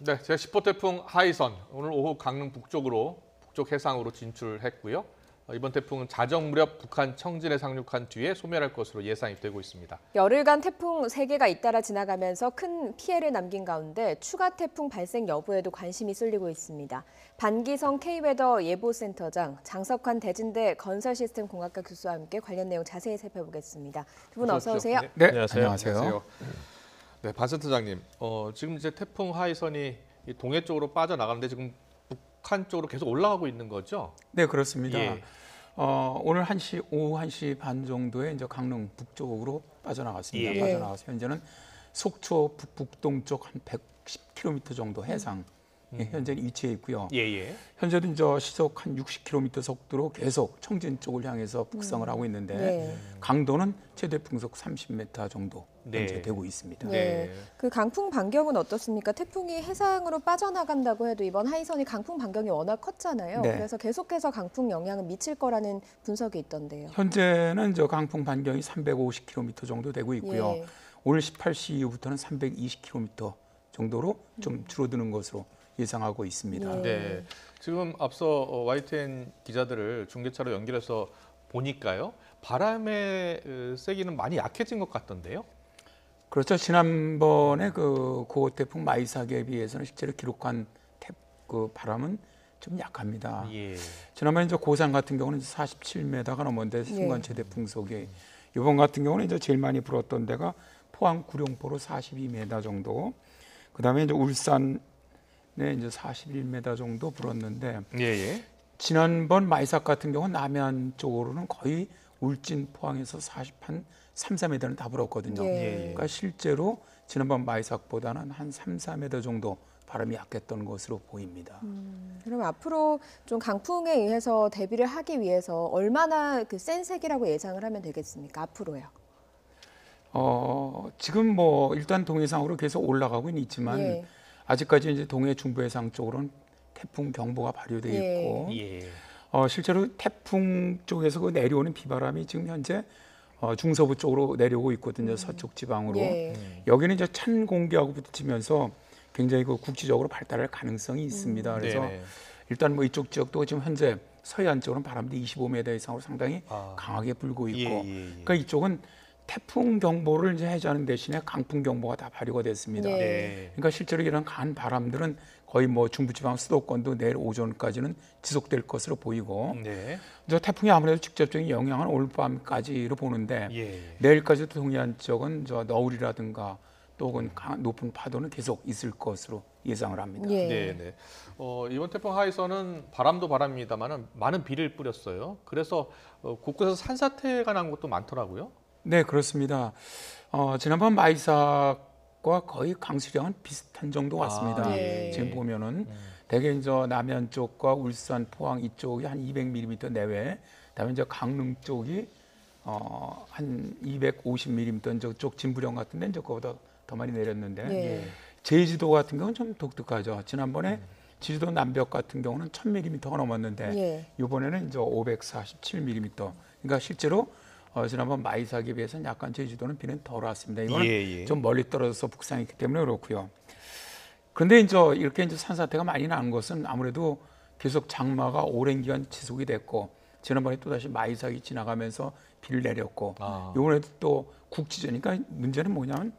네, 제10호 태풍 하이선 오늘 오후 강릉 북쪽으로 북쪽 해상으로 진출했고요. 이번 태풍은 자정 무렵 북한 청진에 상륙한 뒤에 소멸할 것으로 예상이 되고 있습니다. 열흘간 태풍 3개가 잇따라 지나가면서 큰 피해를 남긴 가운데 추가 태풍 발생 여부에도 관심이 쏠리고 있습니다. 반기성 K웨더 예보센터장, 장석환 대진대 건설시스템공학과 교수와 함께 관련 내용 자세히 살펴보겠습니다. 두 분 어서 오세요. 네, 안녕하세요. 네, 반 센터장님, 지금 이제 태풍 하이선이 동해 쪽으로 빠져나가는데 지금 북한 쪽으로 계속 올라가고 있는 거죠? 네, 그렇습니다. 예. 오늘 오후 1시 반 정도에 이제 강릉 북쪽으로 빠져나갔습니다. 예. 빠져나가서 현재는 속초 북동쪽 한 110km 정도 해상 현재 위치해 있고요. 예. 현재도 이제 시속 한 60km 속도로 계속 청진 쪽을 향해서 북상을 하고 있는데 네. 강도는 최대 풍속 30m 정도 현재 네. 되고 있습니다. 네. 그 강풍 반경은 어떻습니까? 태풍이 해상으로 빠져나간다고 해도 이번 하이선이 강풍 반경이 워낙 컸잖아요. 네. 그래서 계속해서 강풍 영향은 미칠 거라는 분석이 있던데요. 현재는 저 강풍 반경이 350km 정도 되고 있고요. 예. 오늘 18시 이후부터는 320km 정도로 좀 줄어드는 것으로 예상하고 있습니다. 예. 네, 지금 앞서 YTN 기자들을 중계차로 연결해서 보니까요. 바람의 세기는 많이 약해진 것 같던데요. 그렇죠. 지난번에 그 고태풍 마이삭에 비해서는 실제로 기록한 그 바람은 좀 약합니다. 예. 지난번에 이제 고산 같은 경우는 47m가 넘었는데 순간 최대 풍속이 이번 같은 경우는 이제 제일 많이 불었던 데가 포항 구룡포로 42m 정도. 그다음에 이제 울산에 이제 41m 정도 불었는데 예. 지난번 마이삭 같은 경우는 남해안 쪽으로는 거의 울진 포항에서 40한 3, 4m는 다 불었거든요. 예. 그러니까 실제로 지난번 마이삭보다는 한 3, 4m 정도 바람이 약했던 것으로 보입니다. 그럼 앞으로 좀 강풍에 의해서 대비를 하기 위해서 얼마나 그 센 세기라고 예상을 하면 되겠습니까? 앞으로요. 지금 뭐 일단 동해상으로 계속 올라가고는 있지만 예. 아직까지 이제 동해 중부해상 쪽으로는 태풍 경보가 발효돼 예. 있고 예. 실제로 태풍 쪽에서 그 내려오는 비바람이 지금 현재 중서부 쪽으로 내려오고 있거든요. 서쪽 지방으로. 예. 여기는 이제 찬 공기하고 부딪히면서 굉장히 그 국지적으로 발달할 가능성이 있습니다. 그래서 네네. 일단 뭐 이쪽 지역도 지금 현재 서해안 쪽으로는 바람이 25m 이상으로 상당히 강하게 불고 있고, 그러니까 이쪽은 태풍 경보를 이제 해제하는 대신에 강풍 경보가 다 발효가 됐습니다. 네. 그러니까 실제로 이런 강한 바람들은 거의 뭐 중부지방 수도권도 내일 오전까지는 지속될 것으로 보이고, 네. 저 태풍이 아무래도 직접적인 영향은 오늘 밤까지로 보는데 예. 내일까지도 동해안 쪽은 저 너울이라든가 또 혹은 높은 파도는 계속 있을 것으로 예상을 합니다. 예. 네. 이번 태풍 하이선은 바람도 바람입니다만은 많은 비를 뿌렸어요. 그래서 곳곳에서 산사태가 난 것도 많더라고요. 네, 그렇습니다. 지난번 마이삭과 거의 강수량은 비슷한 정도 같습니다. 예. 지금 보면은 대개 이제 남해안 쪽과 울산, 포항 이쪽이 한 200mm 내외, 그다음에 이제 강릉 쪽이 한 250mm 저쪽 진부령 같은 데는 그거보다 더 많이 내렸는데 예. 제주도 같은 경우는 좀 독특하죠. 지난번에 제주도 남벽 같은 경우는 1000mm가 넘었는데 예. 이번에는 이제 547mm. 그러니까 실제로 지난번 마이삭에 비해서는 약간 제주도는 비는 덜 왔습니다. 이거는 좀 멀리 떨어져서 북상했기 때문에 그렇고요. 그런데 이제 이렇게 이제 산사태가 많이 난 것은 아무래도 계속 장마가 오랜 기간 지속이 됐고 지난번에 또 다시 마이삭이 지나가면서 비를 내렸고 이번에도 또 국지전이니까 문제는 뭐냐면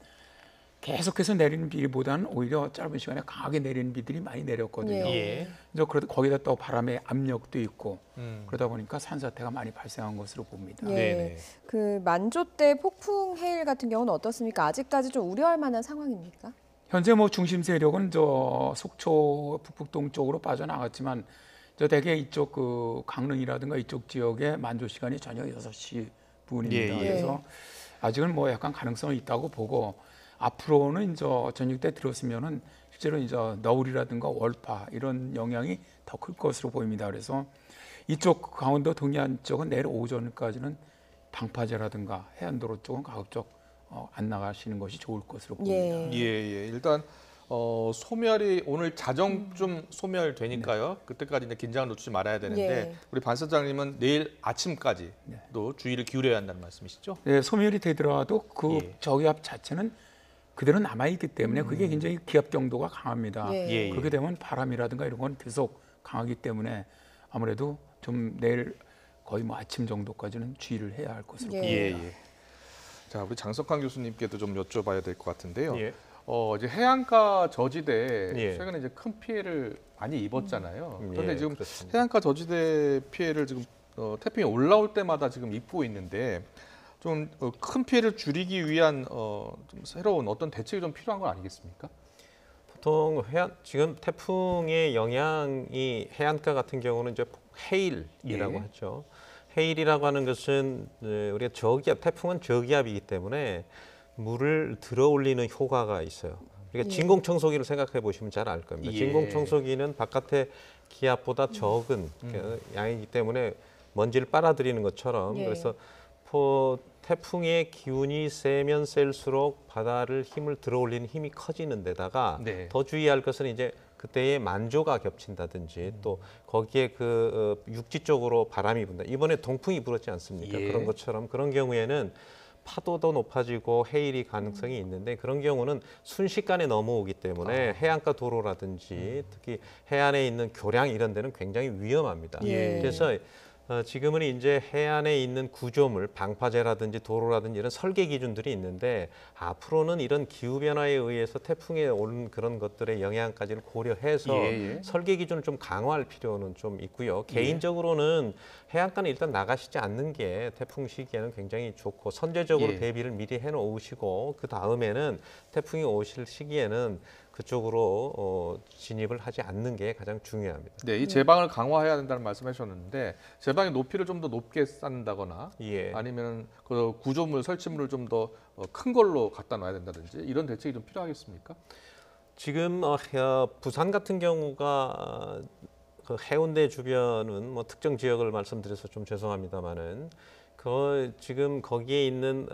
계속해서 내리는 비보다는 오히려 짧은 시간에 강하게 내리는 비들이 많이 내렸거든요. 예. 이제 거기다 또 바람의 압력도 있고 그러다 보니까 산사태가 많이 발생한 것으로 봅니다. 예. 네네. 그 만조대 폭풍 해일 같은 경우는 어떻습니까? 아직까지 좀 우려할 만한 상황입니까? 현재 뭐 중심 세력은 저 속초 북북동 쪽으로 빠져나갔지만 저 대개 이쪽 그 강릉이라든가 이쪽 지역의 만조 시간이 저녁 6시 부근입니다. 예. 그래서 아직은 뭐 약간 가능성이 있다고 보고 앞으로는 이제 저녁 때 들었으면은 실제로 이제 너울이라든가 월파 이런 영향이 더 클 것으로 보입니다. 그래서 이쪽 강원도 동해안 쪽은 내일 오전까지는 방파제라든가 해안도로 쪽은 가급적 안 나가시는 것이 좋을 것으로 보입니다. 예. 일단 소멸이 오늘 자정쯤 소멸되니까요. 그때까지 이제 긴장을 놓치지 말아야 되는데 우리 반 선장님은 내일 아침까지도 주의를 기울여야 한다는 말씀이시죠? 네, 소멸이 되더라도 그 저기압 자체는 그대로 남아있기 때문에 그게 굉장히 기압 경도가 강합니다. 예. 그렇게 되면 바람이라든가 이런 건 계속 강하기 때문에 아무래도 좀 내일 거의 뭐 아침 정도까지는 주의를 해야 할 것으로 예. 보입니다. 자, 우리 장석환 교수님께도 좀 여쭤봐야 될 것 같은데요. 예. 이제 해안가 저지대 예. 최근에 이제 큰 피해를 많이 입었잖아요. 그런데 예, 지금 그렇습니다. 해안가 저지대 피해를 지금 태풍이 올라올 때마다 지금 입고 있는데 좀 큰 피해를 줄이기 위한 좀 새로운 어떤 대책이 좀 필요한 건 아니겠습니까? 보통 지금 태풍의 영향이 해안가 같은 경우는 이제 해일이라고 예. 하죠. 해일이라고 하는 것은 우리가 저기압, 태풍은 저기압이기 때문에 물을 들어올리는 효과가 있어요. 그러니까 진공청소기를 생각해 보시면 잘 알 겁니다. 예. 진공청소기는 바깥의 기압보다 적은 양이기 때문에 먼지를 빨아들이는 것처럼 예. 그래서 태풍의 기운이 세면 셀수록 바다를 힘을 들어올리는 힘이 커지는 데다가 네. 더 주의할 것은 이제 그때의 만조가 겹친다든지 또 거기에 육지 쪽으로 바람이 분다. 이번에 동풍이 불었지 않습니까? 예. 그런 것처럼 그런 경우에는 파도도 높아지고 해일이 가능성이 있는데 그런 경우는 순식간에 넘어오기 때문에 해안가 도로라든지 특히 해안에 있는 교량 이런 데는 굉장히 위험합니다. 예. 그래서 지금은 이제 해안에 있는 구조물, 방파제라든지 도로라든지 이런 설계 기준들이 있는데 앞으로는 이런 기후 변화에 의해서 태풍에 온 그런 것들의 영향까지를 고려해서 예. 설계 기준을 좀 강화할 필요는 좀 있고요. 개인적으로는 해안가는 일단 나가시지 않는 게 태풍 시기에는 굉장히 좋고 선제적으로 예. 대비를 미리 해놓으시고 그 다음에는 태풍이 오실 시기에는 그쪽으로 진입을 하지 않는 게 가장 중요합니다. 네, 이 제방을 강화해야 된다는 말씀하셨는데 제방의 높이를 좀 더 높게 쌓는다거나 예. 아니면 그 구조물 설치물을 좀 더 큰 걸로 갖다 놔야 된다든지 이런 대책이 좀 필요하겠습니까? 지금 부산 같은 경우가 그 해운대 주변은 뭐 특정 지역을 말씀드려서 좀 죄송합니다만은 지금 거기에 있는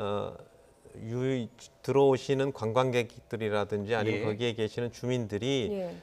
들어오시는 관광객들이라든지 아니면 예. 거기에 계시는 주민들이 예.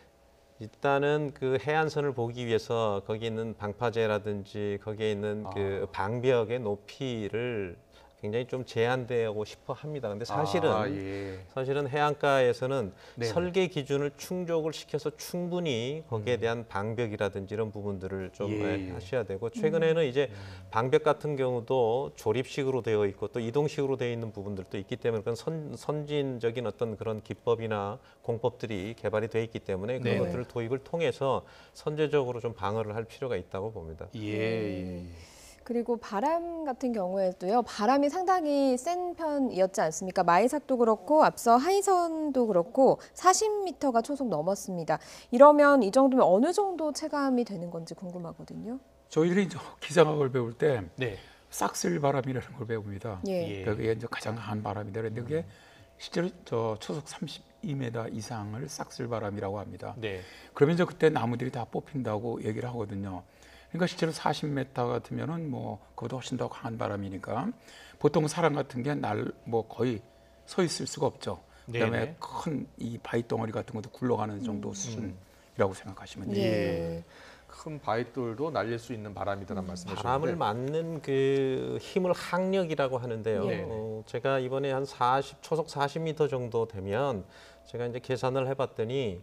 일단은 그 해안선을 보기 위해서 거기 있는 방파제라든지 거기에 있는 그 방벽의 높이를 굉장히 좀 제한되고 싶어 합니다. 근데 사실은 해안가에서는 네네. 설계 기준을 충족을 시켜서 충분히 거기에 대한 방벽이라든지 이런 부분들을 좀 하셔야 되고 최근에는 이제 방벽 같은 경우도 조립식으로 되어 있고 또 이동식으로 되어 있는 부분들도 있기 때문에 그런 선진적인 어떤 그런 기법이나 공법들이 개발이 되어 있기 때문에 그런 네네. 것들을 도입을 통해서 선제적으로 좀 방어를 할 필요가 있다고 봅니다. 예. 그리고 바람 같은 경우에도요. 바람이 상당히 센 편이었지 않습니까? 마이삭도 그렇고 앞서 하이선도 그렇고 40m가 초속 넘었습니다. 이러면 이 정도면 어느 정도 체감이 되는 건지 궁금하거든요. 저희들이 이제 기상학을 배울 때 네. 싹쓸바람이라는 걸 배웁니다. 예. 그게 이제 가장 강한 바람이다. 그런데 그게 실제로 저 초속 32m 이상을 싹쓸바람이라고 합니다. 네. 그러면 이제 그때 나무들이 다 뽑힌다고 얘기를 하거든요. 그러니까 실제로 40m 같으면은 뭐 그보다 훨씬 더 강한 바람이니까 보통 사람 같은 게 뭐 거의 서 있을 수가 없죠. 그다음에 네네. 큰 이 바위 덩어리 같은 것도 굴러가는 정도 수준이라고 생각하시면 돼요. 예. 큰 바위돌도 날릴 수 있는 바람이다라는 말씀이셨는데 바람을 맞는 그 힘을 항력이라고 하는데요. 네. 제가 이번에 한 초속 40m 정도 되면 제가 이제 계산을 해봤더니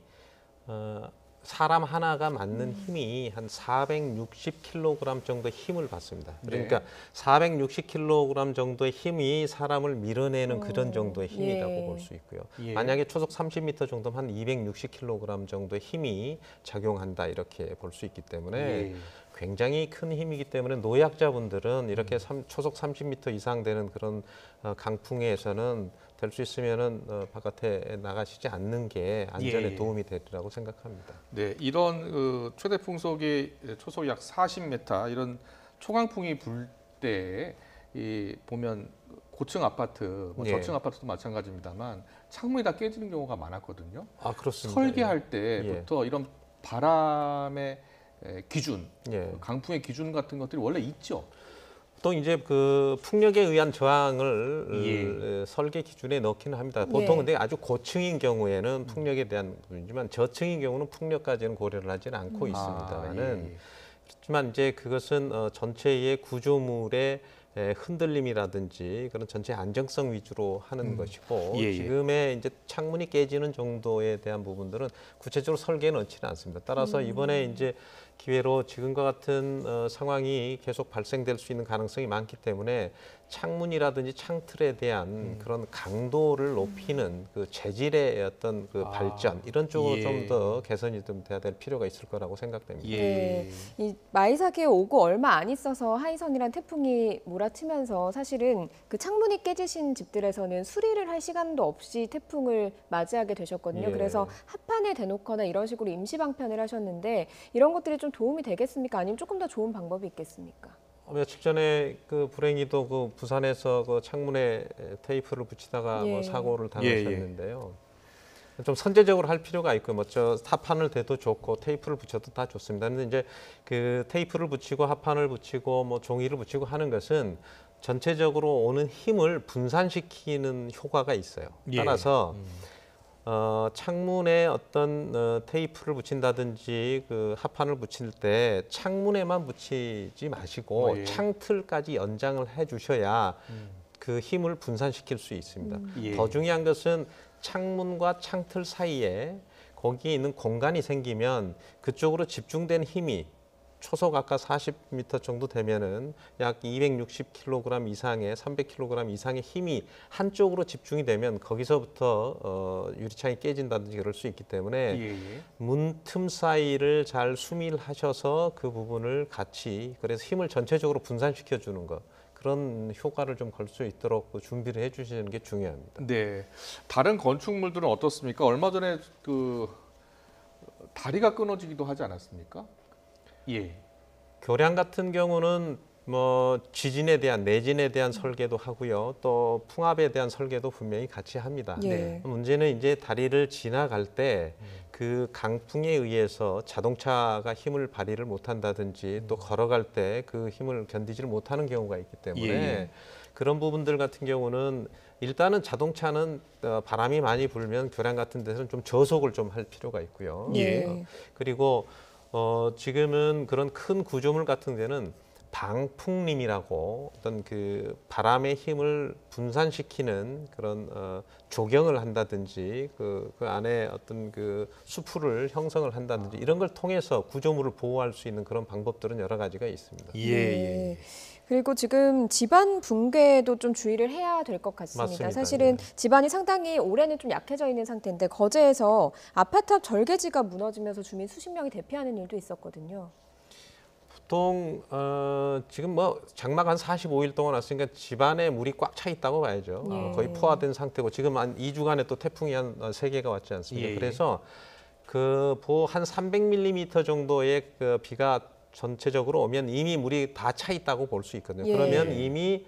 사람 하나가 맞는 힘이 한 460kg 정도의 힘을 받습니다. 그러니까 460kg 정도의 힘이 사람을 밀어내는 그런 정도의 힘이라고 예. 볼 수 있고요. 예. 만약에 초속 30m 정도면 한 260kg 정도의 힘이 작용한다 이렇게 볼 수 있기 때문에 예. 굉장히 큰 힘이기 때문에 노약자분들은 이렇게 초속 30m 이상 되는 그런 강풍에서는 될 수 있으면은 바깥에 나가시지 않는 게 안전에 예. 도움이 되리라고 생각합니다. 네, 이런 최대 풍속이 초속 약 40m 이런 초강풍이 불 때 보면 고층 아파트, 뭐 예. 저층 아파트도 마찬가지입니다만 창문이 다 깨지는 경우가 많았거든요. 아 그렇습니다. 설계할 때부터 이런 바람의 기준, 예. 강풍의 기준 같은 것들이 원래 있죠. 또 이제 그 풍력에 의한 저항을 설계 기준에 넣기는 합니다. 보통 근데 아주 고층인 경우에는 풍력에 대한 부분이지만 저층인 경우는 풍력까지는 고려를 하지는 않고 있습니다만은 그렇지만 이제 그것은 전체의 구조물의 흔들림이라든지 그런 전체 안정성 위주로 하는 것이고 예, 예. 지금의 이제 창문이 깨지는 정도에 대한 부분들은 구체적으로 설계에 넣지는 않습니다. 따라서 이번에 이제 기회로 지금과 같은 상황이 계속 발생될 수 있는 가능성이 많기 때문에 창문이라든지 창틀에 대한 그런 강도를 높이는 그 재질의 어떤 그 발전 이런 쪽으로 예. 좀 더 개선이 좀 돼야 될 필요가 있을 거라고 생각됩니다. 예. 네, 이 마이사기에 오고 얼마 안 있어서 하이선이란 태풍이 몰아치면서 사실은 그 창문이 깨지신 집들에서는 수리를 할 시간도 없이 태풍을 맞이하게 되셨거든요. 예. 그래서 합판에 대놓거나 이런 식으로 임시 방편을 하셨는데 이런 것들이 좀 도움이 되겠습니까? 아니면 조금 더 좋은 방법이 있겠습니까? 며칠 전에 그 불행히도 그 부산에서 그 창문에 테이프를 붙이다가 예. 뭐 사고를 예, 예. 당하셨는데요. 좀 선제적으로 할 필요가 있고 뭐저 합판을 대도 좋고 테이프를 붙여도 다 좋습니다. 근데 이제 그 테이프를 붙이고 합판을 붙이고 뭐 종이를 붙이고 하는 것은 전체적으로 오는 힘을 분산시키는 효과가 있어요. 예. 따라서 창문에 어떤 테이프를 붙인다든지 그 합판을 붙일 때 창문에만 붙이지 마시고 예. 창틀까지 연장을 해주셔야 그 힘을 분산시킬 수 있습니다. 예. 더 중요한 것은 창문과 창틀 사이에 거기에 있는 공간이 생기면 그쪽으로 집중된 힘이 초속 아까 40m 정도 되면은 약 260kg 이상의 300kg 이상의 힘이 한쪽으로 집중이 되면 거기서부터 유리창이 깨진다든지 그럴 수 있기 때문에 예. 문틈 사이를 잘 수밀하셔서 그 부분을 같이 그래서 힘을 전체적으로 분산시켜 주는 것 그런 효과를 좀 걸 수 있도록 그 준비를 해주시는 게 중요합니다. 네. 다른 건축물들은 어떻습니까? 얼마 전에 그 다리가 끊어지기도 하지 않았습니까? 예. 교량 같은 경우는 뭐 지진에 대한 내진에 대한 설계도 하고요. 또 풍압에 대한 설계도 분명히 같이 합니다. 예. 네. 문제는 이제 다리를 지나갈 때 그 강풍에 의해서 자동차가 힘을 발휘를 못한다든지 또 걸어갈 때 그 힘을 견디지를 못하는 경우가 있기 때문에 예. 그런 부분들 같은 경우는 일단은 자동차는 바람이 많이 불면 교량 같은 데서는 좀 저속을 좀 할 필요가 있고요. 예. 그리고 지금은 그런 큰 구조물 같은 데는 방풍림이라고 어떤 그 바람의 힘을 분산시키는 그런 조경을 한다든지 그 안에 어떤 그 수풀을 형성을 한다든지 이런 걸 통해서 구조물을 보호할 수 있는 그런 방법들은 여러 가지가 있습니다. 예. 예. 네. 그리고 지금 집안 붕괴도 좀 주의를 해야 될 것 같습니다. 맞습니다. 사실은 집안이 상당히 올해는 좀 약해져 있는 상태인데 거제에서 아파트 앞 절개지가 무너지면서 주민 수십 명이 대피하는 일도 있었거든요. 보통 지금 뭐 장마가 한 45일 동안 왔으니까 집안에 물이 꽉 차 있다고 봐야죠. 예. 거의 포화된 상태고 지금 한 2주간에 또 태풍이 한 3개가 왔지 않습니까? 예. 그래서 그 한 300mm 정도의 그 비가 전체적으로 오면 이미 물이 다 차 있다고 볼 수 있거든요. 예. 그러면 이미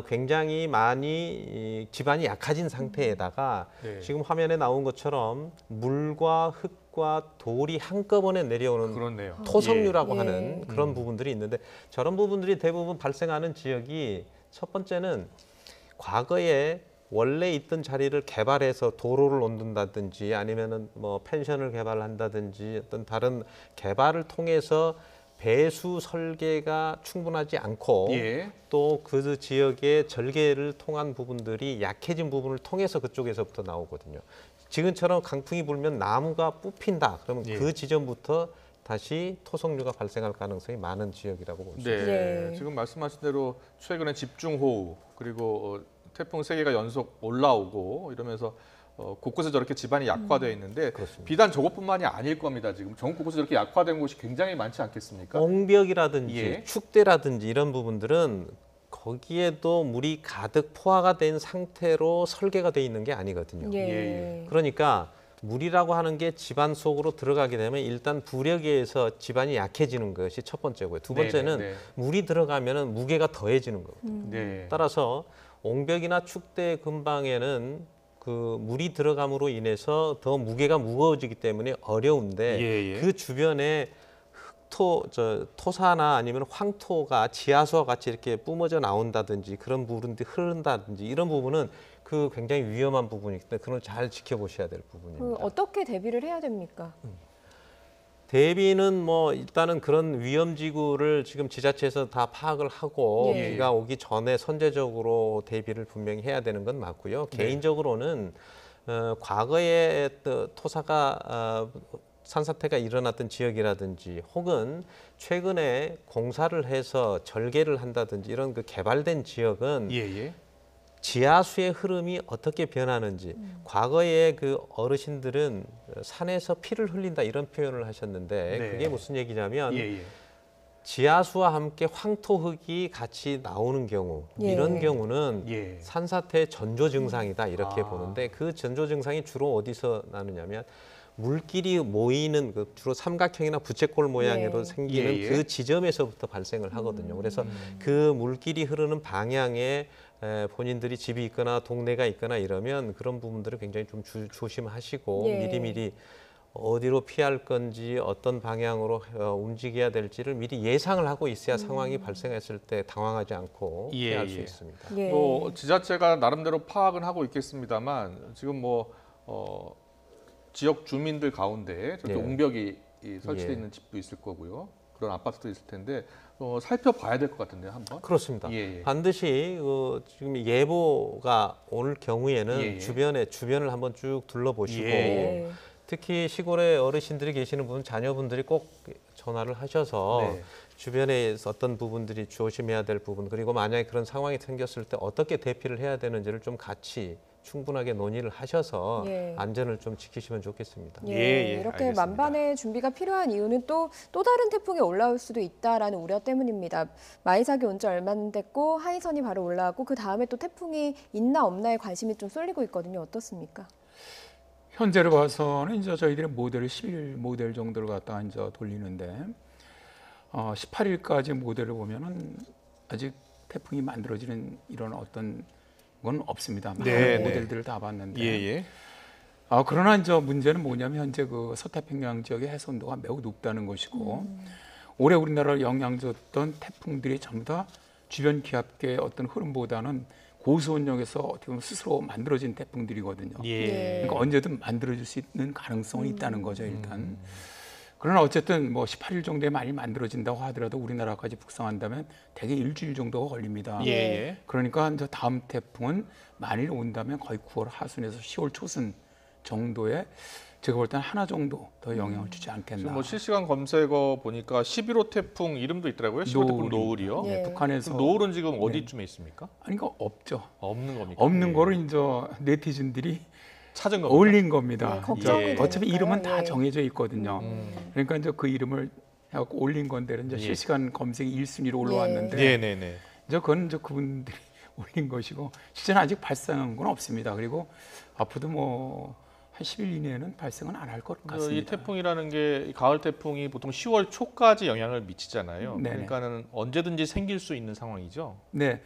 굉장히 많이 집안이 약해진 상태에다가 네. 지금 화면에 나온 것처럼 물과 흙과 돌이 한꺼번에 내려오는 그렇네요. 토성류라고 예. 하는 그런 부분들이 있는데 저런 부분들이 대부분 발생하는 지역이 첫 번째는 과거에 원래 있던 자리를 개발해서 도로를 얹는다든지 아니면은 뭐 펜션을 개발한다든지 어떤 다른 개발을 통해서 배수 설계가 충분하지 않고 예. 또 그 지역의 절개를 통한 부분들이 약해진 부분을 통해서 그쪽에서부터 나오거든요. 지금처럼 강풍이 불면 나무가 뽑힌다. 그러면 예. 그 지점부터 다시 토성류가 발생할 가능성이 많은 지역이라고 볼 수 있습니다. 네. 네. 지금 말씀하신 대로 최근에 집중호우 그리고 태풍 3개가 연속 올라오고 이러면서 곳곳에 저렇게 집안이 약화되어 있는데 그렇습니다. 비단 저것뿐만이 아닐 겁니다. 지금 전국 곳곳에 저렇게 약화된 곳이 굉장히 많지 않겠습니까? 옹벽이라든지 예. 축대라든지 이런 부분들은 거기에도 물이 가득 포화가 된 상태로 설계가 돼 있는 게 아니거든요. 예. 그러니까 물이라고 하는 게 집안 속으로 들어가게 되면 일단 부력에 의해서 집안이 약해지는 것이 첫 번째고요. 두 번째는 네, 네, 물이 들어가면 무게가 더해지는 거거든요. 네. 따라서 옹벽이나 축대 근방에는 그 물이 들어감으로 인해서 더 무게가 무거워지기 때문에 어려운데 예, 예. 그 주변에 토사나 아니면 황토가 지하수와 같이 이렇게 뿜어져 나온다든지 그런 부분들이 흐른다든지 이런 부분은 그 굉장히 위험한 부분이기 때문에 그걸 잘 지켜보셔야 될 부분입니다. 어떻게 대비를 해야 됩니까? 대비는 뭐 일단은 그런 위험지구를 지금 지자체에서 다 파악을 하고 예. 비가 오기 전에 선제적으로 대비를 분명히 해야 되는 건 맞고요. 개인적으로는 과거에 또 토사가 산사태가 일어났던 지역이라든지 혹은 최근에 공사를 해서 절개를 한다든지 이런 그 개발된 지역은 지하수의 흐름이 어떻게 변하는지 과거에 그 어르신들은 산에서 피를 흘린다 이런 표현을 하셨는데 네. 그게 무슨 얘기냐면 지하수와 함께 황토흙이 같이 나오는 경우 이런 경우는 산사태 전조 증상이다 이렇게 보는데 그 전조 증상이 주로 어디서 나느냐면 물길이 모이는 그 주로 삼각형이나 부채꼴 모양으로 생기는 그 지점에서부터 발생을 하거든요. 그래서 그 물길이 흐르는 방향에 본인들이 집이 있거나 동네가 있거나 이러면 그런 부분들을 굉장히 좀 조심하시고 미리미리 어디로 피할 건지 어떤 방향으로 움직여야 될지를 미리 예상을 하고 있어야 상황이 발생했을 때 당황하지 않고 피할 수 있습니다. 뭐 지자체가 나름대로 파악은 하고 있겠습니다만 지금 뭐 지역 주민들 가운데 저렇게 옹벽이 설치되어 있는 집도 있을 거고요. 그런 아파트도 있을 텐데 살펴봐야 될 것 같은데요, 한번. 그렇습니다. 반드시 지금 예보가 올 경우에는 주변을 한번 쭉 둘러보시고 특히 시골에 어르신들이 계시는 분은 자녀분들이 꼭 전화를 하셔서 주변에 어떤 부분들이 조심해야 될 부분 그리고 만약에 그런 상황이 생겼을 때 어떻게 대피를 해야 되는지를 좀 같이 충분하게 논의를 하셔서 안전을 좀 지키시면 좋겠습니다. 이렇게 알겠습니다. 만반의 준비가 필요한 이유는 또 다른 태풍이 올라올 수도 있다라는 우려 때문입니다. 마이삭이 온 지 얼마 안 됐고 하이선이 바로 올라오고 그 다음에 또 태풍이 있나 없나에 관심이 좀 쏠리고 있거든요. 어떻습니까? 현재로 봐서는 이제 저희들이 모델을 11 모델 정도를 갖다가 이제 돌리는데 18일까지 모델을 보면은 아직 태풍이 만들어지는 이런 어떤 건 없습니다. 모델들을 다 봤는데. 그러나 이제 문제는 뭐냐면 현재 그 서태평양 지역의 해수온도가 매우 높다는 것이고 올해 우리나라를 영향 줬던 태풍들이 전부 다 주변 기압계의 어떤 흐름보다는 고수온역에서 어떻게 보면 스스로 만들어진 태풍들이거든요. 그러니까 언제든 만들어질 수 있는 가능성은 있다는 거죠, 일단. 그러나 어쨌든 뭐 18일 정도에 많이 만들어진다고 하더라도 우리나라까지 북상한다면 대개 일주일 정도가 걸립니다. 그러니까 이제 다음 태풍은 만일 온다면 거의 9월 하순에서 10월 초순 정도에 제가 볼 때는 하나 정도 더 영향을 주지 않겠나. 지금 뭐 실시간 검색어 보니까 11호 태풍 이름도 있더라고요. 11호 태풍 노을이요. 북한에서 노을은 지금 어디쯤에 있습니까? 아니 그러니까 없죠. 없는 겁니까? 없는 거를 이제 네티즌들이 찾은 겁니다. 올린 겁니다. 걱정이 어차피 되니까요. 이름은 다 정해져 있거든요. 그러니까 이제 그 이름을 해갖고 올린 건데 이제 실시간 검색이 1순위로 올라왔는데 이제 그건 이제 그분들이 올린 것이고 실제는 아직 발생한 건 없습니다. 그리고 앞으로도 뭐 한 10일 이내에는 발생은 안 할 것 같습니다. 이 태풍이라는 게 가을 태풍이 보통 10월 초까지 영향을 미치잖아요. 그러니까는 언제든지 생길 수 있는 상황이죠. 네.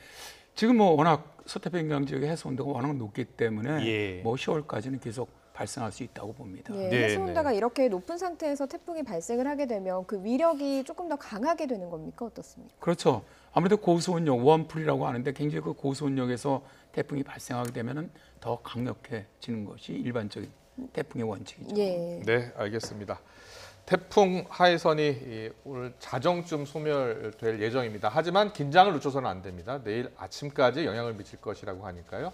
지금 뭐 워낙 서태평양 지역의 해수 온도가 워낙 높기 때문에 뭐 10월까지는 계속 발생할 수 있다고 봅니다. 해수 온도가 이렇게 높은 상태에서 태풍이 발생을 하게 되면 그 위력이 조금 더 강하게 되는 겁니까? 어떻습니까? 그렇죠. 아무래도 고수온역, 원풀이라고 하는데 굉장히 그 고수온역에서 태풍이 발생하게 되면은 더 강력해지는 것이 일반적인 태풍의 원칙이죠. 네, 알겠습니다. 태풍 하이선이 오늘 자정쯤 소멸될 예정입니다. 하지만 긴장을 늦춰서는 안 됩니다. 내일 아침까지 영향을 미칠 것이라고 하니까요.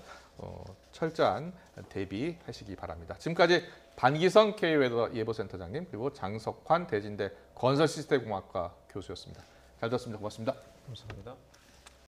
철저한 대비하시기 바랍니다. 지금까지 반기성 K웨더 예보센터장님 그리고 장석환 대진대 건설시스템공학과 교수였습니다. 잘 들었습니다. 고맙습니다. 감사합니다.